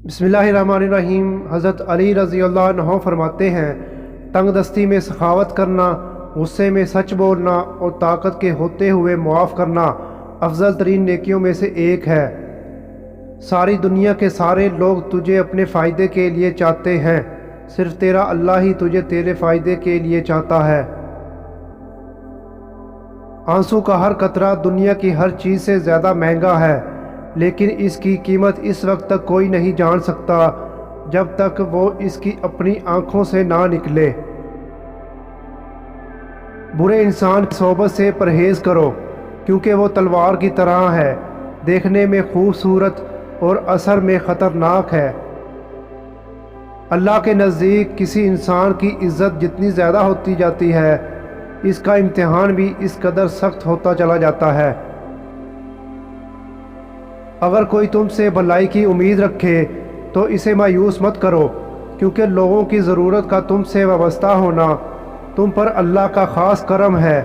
बिस्मिल्लाहिर्रहमानिर्रहीम। हज़रत अली रज़ी अल्लाह अन्हु फरमाते हैं, तंग दस्ती में सखावत करना, गुस्से में सच बोलना और ताकत के होते हुए मुआफ़ करना अफजल तरीन नेकियों में से एक है। सारी दुनिया के सारे लोग तुझे अपने फ़ायदे के लिए चाहते हैं, सिर्फ तेरा अल्लाह ही तुझे तेरे फ़ायदे के लिए चाहता है। आंसू का हर कतरा दुनिया की हर चीज़ से ज़्यादा महंगा है, लेकिन इसकी कीमत इस वक्त तक कोई नहीं जान सकता जब तक वो इसकी अपनी आंखों से ना निकले। बुरे इंसान की सोबत से परहेज़ करो, क्योंकि वो तलवार की तरह है, देखने में खूबसूरत और असर में ख़तरनाक है। अल्लाह के नज़दीक किसी इंसान की इज़्ज़त जितनी ज़्यादा होती जाती है, इसका इम्तिहान भी इस कदर सख्त होता चला जाता है। अगर कोई तुमसे भलाई की उम्मीद रखे तो इसे मायूस मत करो, क्योंकि लोगों की ज़रूरत का तुमसे वाबस्ता होना तुम पर अल्लाह का ख़ास करम है।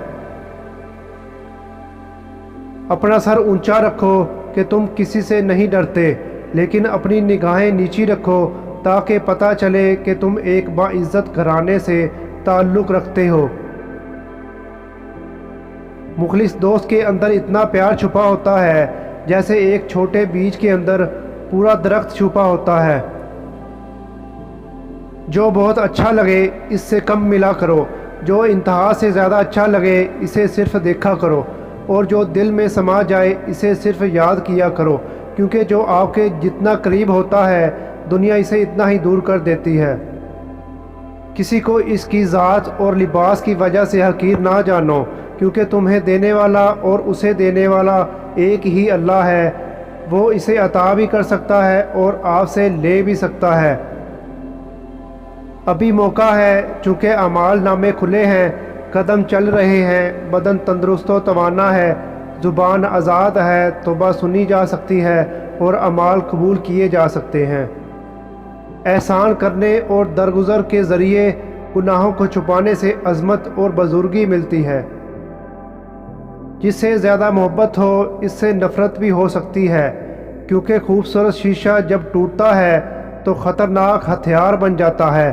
अपना सर ऊंचा रखो कि तुम किसी से नहीं डरते, लेकिन अपनी निगाहें नीची रखो ताकि पता चले कि तुम एक बाइज़्ज़त घराने से ताल्लुक़ रखते हो। मुखलिस दोस्त के अंदर इतना प्यार छुपा होता है जैसे एक छोटे बीज के अंदर पूरा दरख्त छुपा होता है। जो बहुत अच्छा लगे इससे कम मिला करो, जो इंतहा से ज़्यादा अच्छा लगे इसे सिर्फ देखा करो, और जो दिल में समा जाए इसे सिर्फ याद किया करो, क्योंकि जो आपके जितना करीब होता है दुनिया इसे इतना ही दूर कर देती है। किसी को इसकी ज़ात और लिबास की वजह से हकीर ना जानो, क्योंकि तुम्हें देने वाला और उसे देने वाला एक ही अल्लाह है। वो इसे अता भी कर सकता है और आपसे ले भी सकता है। अभी मौका है, चूँकि अमाल नामे खुले हैं, कदम चल रहे हैं, बदन तंदुरुस्त व तवाना है, ज़ुबान आज़ाद है, तौबा सुनी जा सकती है और अमाल कबूल किए जा सकते हैं। एहसान करने और दरगुजर के ज़रिए गुनाहों को छुपाने से अज़मत और बुज़ुर्गी मिलती है। जिससे ज़्यादा मोहब्बत हो इससे नफ़रत भी हो सकती है, क्योंकि खूबसूरत शीशा जब टूटता है तो ख़तरनाक हथियार बन जाता है।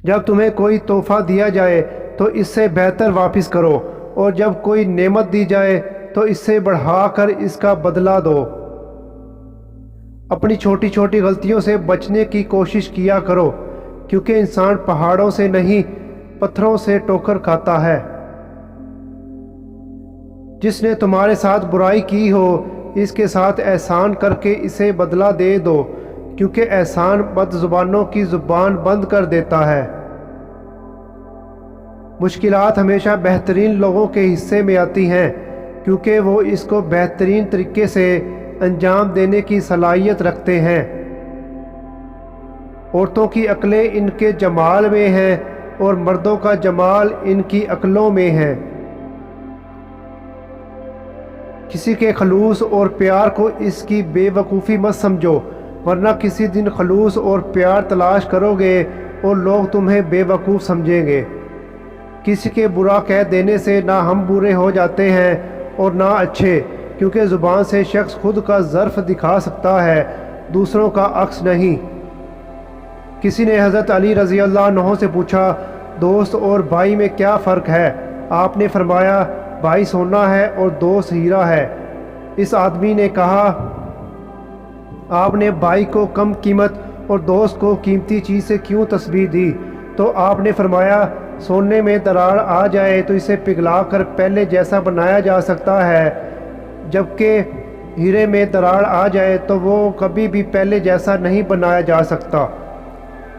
जब तुम्हें कोई तोहफ़ा दिया जाए तो इससे बेहतर वापस करो, और जब कोई नेमत दी जाए तो इससे बढ़ाकर इसका बदला दो। अपनी छोटी छोटी गलतियों से बचने की कोशिश किया करो, क्योंकि इंसान पहाड़ों से नहीं पत्थरों से ठोकर खाता है। जिसने तुम्हारे साथ बुराई की हो इसके साथ एहसान करके इसे बदला दे दो, क्योंकि एहसान बदजुबानों की ज़ुबान बंद कर देता है। मुश्किलात हमेशा बेहतरीन लोगों के हिस्से में आती हैं, क्योंकि वो इसको बेहतरीन तरीके से अंजाम देने की सलाहियत रखते हैं। औरतों की अक्लें इनके जमाल में हैं और मर्दों का जमाल इनकी अक्लों में है। किसी के खलूस और प्यार को इसकी बेवकूफ़ी मत समझो, वरना किसी दिन खलूस और प्यार तलाश करोगे और लोग तुम्हें बेवकूफ़ समझेंगे। किसी के बुरा कह देने से ना हम बुरे हो जाते हैं और ना अच्छे, क्योंकि ज़ुबान से शख्स खुद का ज़र्फ़ दिखा सकता है, दूसरों का अक्स नहीं। किसी ने हज़रत अली रज़ी अल्लाह अन्हु से पूछा, दोस्त और भाई में क्या फ़र्क है? आपने फरमाया, भाई सोना है और दोस्त हीरा है। इस आदमी ने कहा, आपने भाई को कम कीमत और दोस्त को कीमती चीज़ से क्यों तस्बीह दी? तो आपने फरमाया, सोने में दरार आ जाए तो इसे पिघला कर पहले जैसा बनाया जा सकता है, जबकि हीरे में दरार आ जाए तो वो कभी भी पहले जैसा नहीं बनाया जा सकता।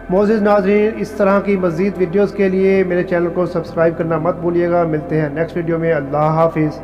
मोअज़्ज़िज़ नाज़रीन, इस तरह की मज़ीद वीडियोज़ के लिए मेरे चैनल को सब्सक्राइब करना मत भूलिएगा। मिलते हैं नेक्स्ट वीडियो में। अल्लाह हाफ़िज़।